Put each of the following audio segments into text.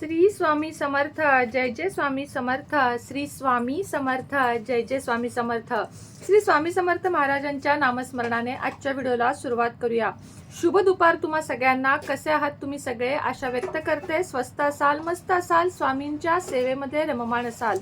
श्री स्वामी समर्थ जय जय स्वामी समर्थ श्री स्वामी समर्थ जय जय स्वामी समर्थ श्री स्वामी समर्थ महाराजांच्या नामस्मरणाने आजच्या व्हिडिओला सुरुवात करूया। शुभ दुपार तुम्हा सगळ्यांना। कसे आहात तुम्ही सगळे? आशा व्यक्त करते स्वस्त असाल, मस्त असाल, स्वामींच्या सेवेमध्ये रममाण असाल।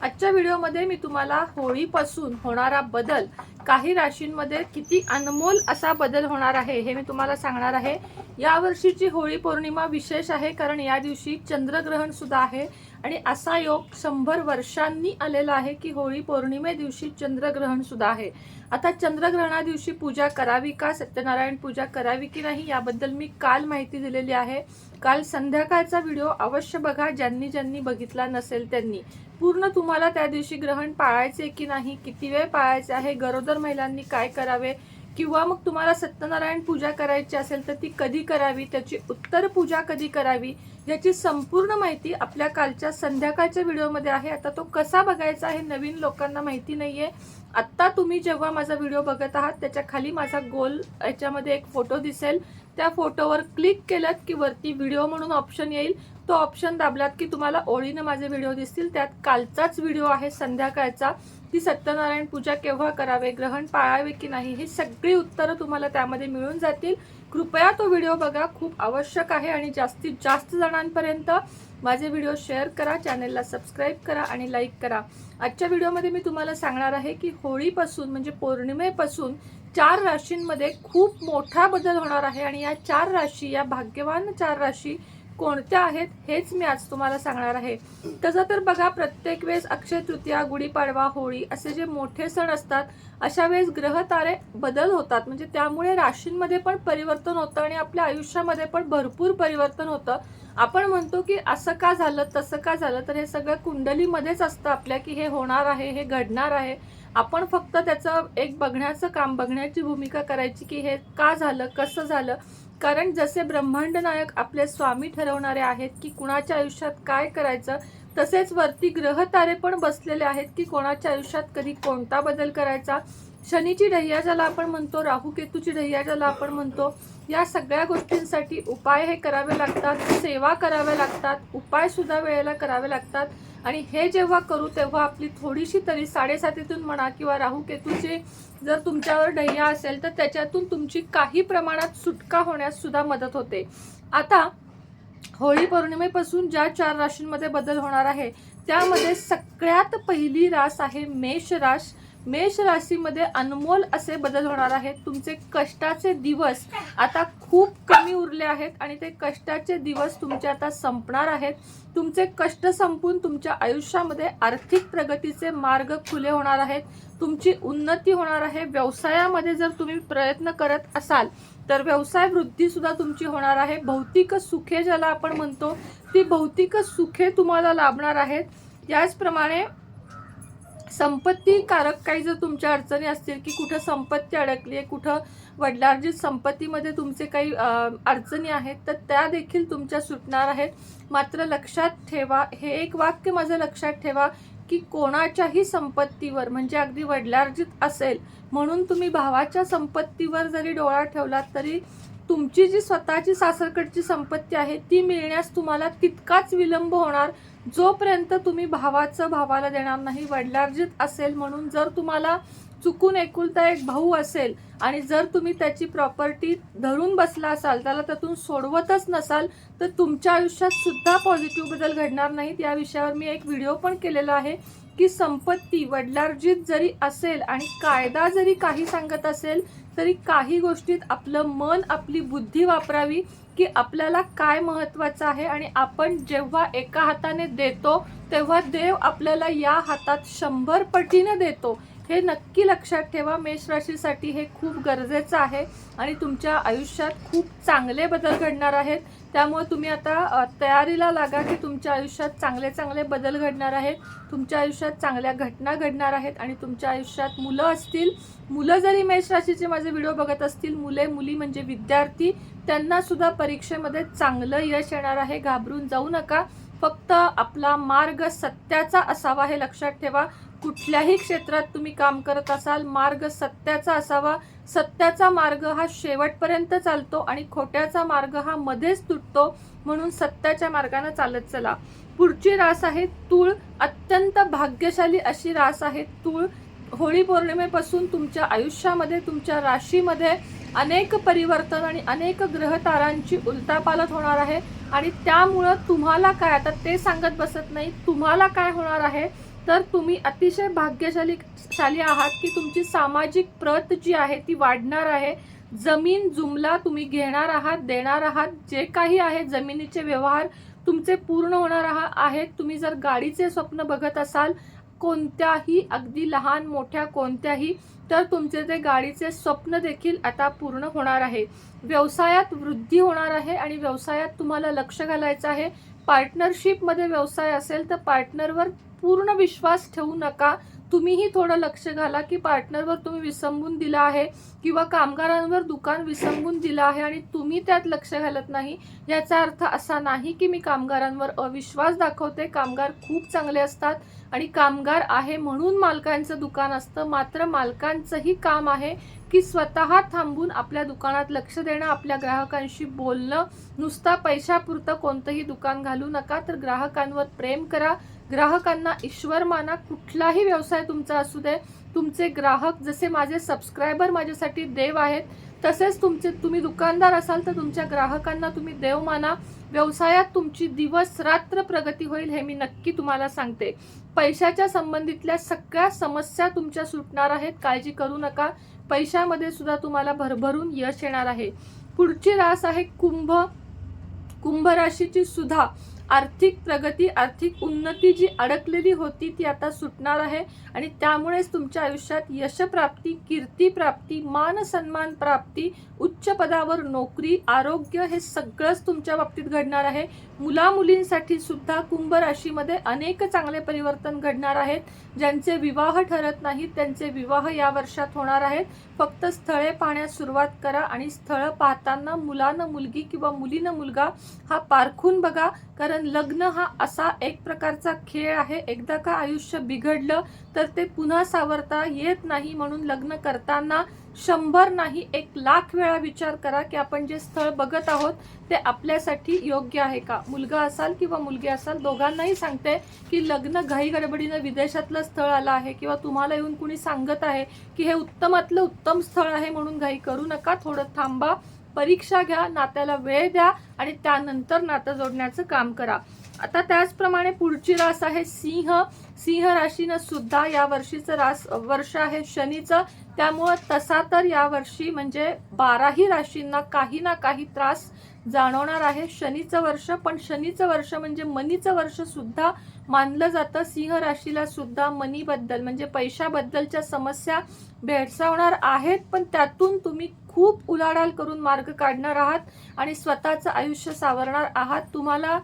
आजच्या व्हिडिओमध्ये मी तुम्हाला होळीपासून होणारा बदल, काही राशींमध्ये किती अनमोल असा बदल होणार आहे हे मी तुम्हाला सांगणार आहे। या वर्षीची होळी पौर्णिमा विशेष आहे कारण या दिवशी चंद्रग्रहण सुद्धा आहे आणि असा योग 100 वर्षांनी आलेला आहे की होळी पौर्णिमे दिवशी चंद्रग्रहण सुद्धा आहे। आता चंद्रग्रहणा दिवशी पूजा करावी का, सत्यनारायण पूजा करावी की नाही याबद्दल मी काल माहिती दिलेली आहे। काल संध्याकाळचा व्हिडिओ अवश्य बघा, ज्यांनी ज्यांनी बघितला नसेल त्यांनी। पूर्ण तुम्हाला त्या दिवशी ग्रहण पाळायचे की नाही, किती वेळ पाळायचे आहे, गरोदर महिलांनी काय करावे, किंवा मग तुम्हाला सत्यनारायण पूजा करायची असेल तर ती कधी करावी, त्याची उत्तर पूजा कधी करावी, याची संपूर्ण माहिती आपल्या कालच्या संध्याकाळच्या व्हिडिओमध्ये आहे। आता तो कसा बघायचा आहे नवीन लोकांना माहिती नाहीये। आत्ता तुम्ही जेव्हा माझा व्हिडिओ बघत आहात त्याच्या खाली माझा गोल याच्यामध्ये एक फोटो दिसेल, त्या फोटोवर क्लिक केलात की वरती व्हिडिओ म्हणून ऑप्शन येईल, तो ऑप्शन दाबलात की तुम्हाला ओळीने माझे व्हिडिओ दिसतील। त्यात कालचाच व्हिडिओ आहे संध्याकाळचा, की सत्यनारायण पूजा केव्हा करावे, ग्रहण पाळावे की नाही, ही सगळी उत्तरं तुम्हाला त्यामध्ये मिळून जातील। कृपया तो व्हिडिओ बघा, खूप आवश्यक आहे आणि जास्तीत जास्त जणांपर्यंत माझे व्हिडिओ शेअर करा, चॅनेलला सबस्क्राईब करा आणि लाईक करा। आजच्या व्हिडिओमध्ये मी तुम्हाला सांगणार आहे की होळीपासून म्हणजे पौर्णिमेपासून 4 राशींमध्ये खूप मोठा बदल होणार आहे आणि या 4 राशी, या भाग्यवान 4 राशी कोणत्या आहेत हेच मी आज तुम्हाला सांगणार आहे। तसं तर बघा, प्रत्येक वेळेस अक्षय तृतीया, गुढीपाडवा, होळी असे जे मोठे सण असतात अशा वेळेस ग्रह तारे बदल होतात, म्हणजे त्यामुळे राशींमध्ये पण परिवर्तन होतं आणि आपल्या आयुष्यामध्ये पण भरपूर परिवर्तन होतं। आपण म्हणतो की असं का झालं, तसं का झालं, तर हे सगळं कुंडलीमध्येच असतं आपल्या की हे होणार आहे, हे घडणार आहे। आपण फक्त त्याचं एक बघण्याचं काम, बघण्याची भूमिका करायची की हे का झालं, कसं झालं। कारण जसे ब्रह्मांड नायक आपले स्वामी ठरवणारे आहेत की कुणाच्या आयुष्यात काय करायचं, तसेच वरती ग्रह तारे पण बसलेले आहेत की कोणाच्या आयुष्यात कधी कोणता बदल करायचा। शनीची ढैया ज्याला आपण म्हणतो, राहू केतूची ढैया ज्याला आपण म्हणतो, या सगळ्या गोष्टींसाठी उपाय हे करावे लागतात, सेवा कराव्या लागतात, उपाय सुद्धा वेळेला करावे लागतात। आणि हे जेव्हा करू तेव्हा आपली थोडीशी तरी 7.5 म्हणा किंवा राहू केतूची जर तुमच्यावर ढैया असेल तर त्याच्यातून तुमची काही प्रमाणात सुटका होण्यास सुद्धा मदत होते। आता होळी पौर्णिमेपासून ज्या 4 राशींमध्ये बदल होणार आहे त्यामध्ये सगळ्यात पहिली रास आहे मेष रास। मेष राशीमध्ये अनमोल असे बदल होणार आहेत। तुमचे कष्टाचे दिवस आता खूप कमी उरले आहेत आणि ते कष्टाचे दिवस तुमचे आता संपणार आहेत। तुमचे कष्ट संपून तुमच्या आयुष्यामध्ये आर्थिक प्रगतीचे मार्ग खुले होणार आहेत, तुमची उन्नती होणार आहे। व्यवसायामध्ये जर तुम्ही प्रयत्न करत असाल तर व्यवसाय वृद्धी सुद्धा तुमची होणार आहे। भौतिक सुखे ज्याला आपण म्हणतो, ती भौतिक सुखे तुम्हाला लाभणार आहेत। याचप्रमाणे संपत्तीकारक काही जर तुमच्या अडचणी असतील की कुठं संपत्ती अडकली आहे, कुठं वडिलार्जित संपत्तीमध्ये तुमचे काही अडचणी आहेत तर त्या देखील तुमच्या सुटणार आहेत। मात्र लक्षात ठेवा, हे एक वाक्य माझं लक्षात ठेवा की कोणाच्याही संपत्तीवर, म्हणजे अगदी वडिलार्जित असेल म्हणून तुम्ही भावाच्या संपत्तीवर जरी डोळा ठेवलात तरी तुमची जी स्वतःची सासरकडची संपत्ती आहे ती मिळण्यास तुम्हाला तितकाच विलंब होणार जोपर्यंत तुम्ही भावाला देणार नाही। वडिलार्जित असेल म्हणून जर तुम्हाला चुकून एकुलता एक भाऊ असेल आणि जर तुम्ही त्याची प्रॉपर्टी धरून बसला असाल, त्याला त्यातून सोडवतच नसाल, तर तुमच्या आयुष्यात सुद्धा पॉझिटिव्ह बदल घडणार नाहीत। या विषयावर मी एक व्हिडिओ पण केलेला आहे की संपत्ती वडिलार्जित जरी असेल आणि कायदा जरी काही सांगत असेल तरी काही गोष्टीत आपलं मन, आपली बुद्धी वापरावी की आपल्याला काय महत्त्वाचं आहे। आणि आपण जेव्हा एका हाताने देतो तेव्हा देव आपल्याला या हातात 100 पटीने देतो, हे नक्की लक्षात ठेवा। मेष राशीसाठी हे खूप गरजेचं आहे आणि तुमच्या आयुष्यात खूप चांगले बदल घडणार आहेत। त्यामुळे तुम्ही आता तयारीला लागा की तुमच्या आयुष्यात चांगले चांगले बदल घडणार आहेत, तुमच्या आयुष्यात चांगल्या घटना घडणार आहेत आणि तुमच्या आयुष्यात मुलं असतील, मुलं जरी मेष राशीचे माझे व्हिडिओ बघत असतील, मुले मुली म्हणजे विद्यार्थी, त्यांना सुद्धा परीक्षेमध्ये चांगलं यश येणार आहे। घाबरून जाऊ नका, फक्त आपला मार्ग सत्याचा असावा हे लक्षात ठेवा। कुठल्याही क्षेत्रात तुम्ही काम करत असाल, मार्ग सत्याचा असावा. सत्याचा मार्ग हा शेवटपर्यंत चालतो आणि खोट्याचा मार्ग हा मध्येच तुटतो, म्हणून सत्याच्या मार्गाने चालत चला. पुढची रास आहे तूळ. अत्यंत भाग्यशाली अशी रास आहे तूळ. होळी पौर्णिमेपासून तुमच्या आयुष्यामध्ये, तुमच्या राशीमध्ये अनेक परिवर्तन आणि अनेक ग्रहतारांची उलटापालट होणार आहे. आणि त्यामुळं तुम्हाला काय, आता ते सांगत बसत नाही, तुम्हाला काय होणार आहे तर तुम्ही अतिशय भाग्यशाली आहात की तुमची सामाजिक प्रत जी आहे ती वाढणार आहे. जमीन जुमला तुम्ही घेणार आहात, देणार आहात. जे काही आहे जमिनीचे व्यवहार तुमचे पूर्ण होणार आहेत. तुम्ही जर गाडीचे स्वप्न बघत असाल, कोणत्याही, अगदी लहान मोठ्या कोणत्याही, तर तुमचे ते गाडीचे स्वप्न देखील आता पूर्ण होणार आहे. व्यवसायात वृद्धी होणार आहे आणि व्यवसायात तुम्हाला लक्ष घालायचं आहे. पार्टनरशिपमध्ये व्यवसाय असेल तर पार्टनरवर पूर्ण विश्वास ठेवू नका. तुम्हीही थोडं लक्ष घाला की पार्टनरवर तुम्ही विसंबून दिला आहे किंवा कामगारांवर दुकान विसंबून दिलं आहे आणि तुम्ही त्यात लक्ष घालत नाही. याचा अर्थ असा नाही की मी कामगारांवर अविश्वास दाखवते. कामगार खूप चांगले असतात आणि कामगार आहे म्हणून मालकांचं दुकान असतं. मात्र मालकांचंही काम आहे की स्वतः थांबून आपल्या दुकानात लक्ष देणं, आपल्या ग्राहकांशी बोलणं. नुसता पैशापुरतं कोणतंही दुकान घालू नका, तर ग्राहकांवर प्रेम करा. ग्राहकांना ईश्वर माना. कुठलाही व्यवसाय तुमचा असू दे, तुमचे ग्राहक जसे माझे सबस्क्रायबर माझ्यासाठी देव आहेत, तसेच तुम्ही दुकानदार असाल तर तुमच्या ग्राहकांना तुम्ही देव माना. व्यवसायात तुमची दिवस रात्र प्रगती होईल हे मी नक्की तुम्हाला सांगते. पैशाच्या संबंधितल्या सगळ्या समस्या तुमच्या सुटणार आहेत, काळजी करू नका. पैशामध्ये सुद्धा तुम्हाला भरभरून यश येणार आहे. पुढची रास आहे कुंभ. कुंभ राशीची सुद्धा आर्थिक प्रगती, आर्थिक उन्नती जी अडकलेली होती ती आता सुटणार आहे आणि त्यामुळेच तुमच्या आयुष्यात यशप्राप्ती, कीर्तिप्राप्ती, मान सन्मान प्राप्ती, उच्च पदावर नोकरी, आरोग्य हे सगळंच तुमच्या बाबतीत घडणार आहे. मुलामुलींसाठी सुद्धा कुंभ राशीमध्ये अनेक चांगले परिवर्तन घडणार आहेत. ज्यांचे विवाह ठरत नाहीत त्यांचे विवाह या वर्षात होणार आहेत. फक्त स्थळे पाहण्यास सुरुवात करा आणि स्थळ पाहताना मुलानं मुलगी किंवा मुलीनं मुलगा हा पारखून बघा. कारण लग्न हा असा एक प्रकारचा खेळ आहे, एकदा का आयुष्य बिघडलं तर ते पुन्हा सावरता येत नाही. म्हणून लग्न करताना 100 नाही 1,00,000 वेळा विचार करा की आपण जे स्थळ बघत आहोत ते आपल्यासाठी योग्य आहे का. मुलगा असाल किंवा मुलगी असाल, दोघांनाही सांगते की लग्न घाई गडबडीनं विदेशातलं स्थळ आलं आहे किंवा तुम्हाला येऊन कुणी सांगत आहे की हे उत्तमातलं उत्तम स्थळ आहे म्हणून घाई करू नका. थोडं थांबा, परीक्षा घ्या, नात्याला वेळ द्या आणि त्यानंतर नातं जोडण्याचं काम करा. आता त्याचप्रमाणे पुढची रास आहे सिंह. सिंह राशीनं सुद्धा या वर्षीचं वर्ष आहे शनीचं. त्यामुळं तसा तर या वर्षी म्हणजे 12ही राशींना काही ना काही त्रास जाणवणार आहे. शनीचं वर्ष, पण शनीचं वर्ष म्हणजे मनीचं वर्ष सुद्धा मानलं जातं. सिंह राशीला सुद्धा मनीबद्दल म्हणजे पैशाबद्दलच्या समस्या भेडसावणार आहेत, पण त्यातून तुम्ही खूप उलाढाल करून मार्ग काढणार आहात आणि स्वतःचं आयुष्य सावरणार आहात. तुम्हाला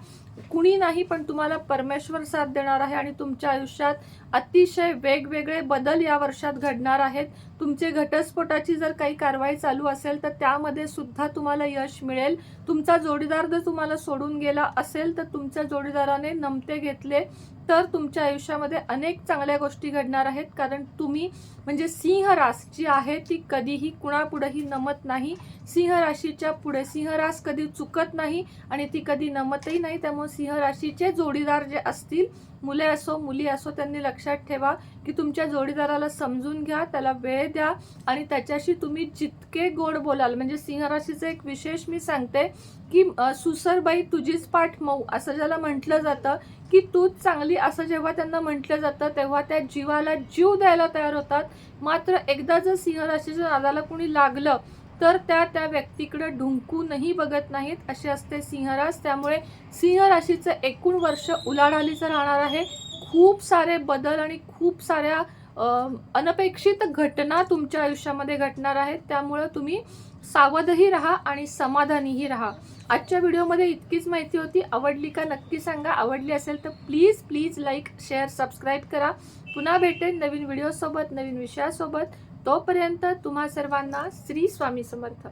कुणी नाही पण तुम्हाला परमेश्वर साथ देणार आहे आणि तुमच्या आयुष्यात अतिशय वेगवेगळे बदल या वर्षात घडणार आहेत. तुमचे घटस्फोटाची जर काही कारवाई चालू असेल तर त्यामध्ये सुद्धा तुम्हाला यश मिळेल. तुमचा जोडीदार जर तुम्हाला सोडून गेला असेल तर तुमच्या जोडीदाराने नमते घेतले तर तुमच्या आयुष्यामध्ये अनेक चांगल्या गोष्टी घडणार आहेत. कारण तुम्ही म्हणजे सिंह रास जी आहे ती कधीही कुणापुढेही नमत नाही. सिंह राशीच्या पुढे सिंह रास कधी चुकत नाही आणि ती कधी नमतही नाही. त्यामुळे सिंह राशीचे जोडीदार जे असतील, मुले असो मुली असो, त्यांनी लक्षात ठेवा की तुमच्या जोडीदाराला समजून घ्या, त्याला वेळ द्या आणि त्याच्याशी तुम्ही जितके गोड बोलाल. म्हणजे सिंह राशीचं एक विशेष मी सांगते की सुसरबाई तुझीच पाठ मऊ असं ज्याला म्हटलं जातं की तूच चांगली असं जेव्हा त्यांना म्हटलं जातं तेव्हा त्या जीवाला जीव द्यायला तयार होतात. मात्र एकदा जर सिंह राशीच्या नादाला कुणी लागलं तर त्या व्यक्तीकडे ढुंकूनही बघत नाहीत, असे असते सिंहरास. त्यामुळे सिंह राशीचं एकूण वर्ष उलाढालीचं राहणार आहे. खूप सारे बदल आणि खूप साऱ्या अनपेक्षित घटना तुमच्या आयुष्यामध्ये घडणार आहेत. त्यामुळे तुम्ही सावधही राहा आणि समाधानीही राहा. आजच्या व्हिडिओमध्ये इतकीच माहिती होती. आवडली का नक्की सांगा. आवडली असेल तर please please like, share, subscribe करा. पुन्हा भेटेन नवीन व्हिडिओसोबत, नवीन विषयासोबत. तोपर्यंत तुम्हा सर्वांना श्री स्वामी समर्थ.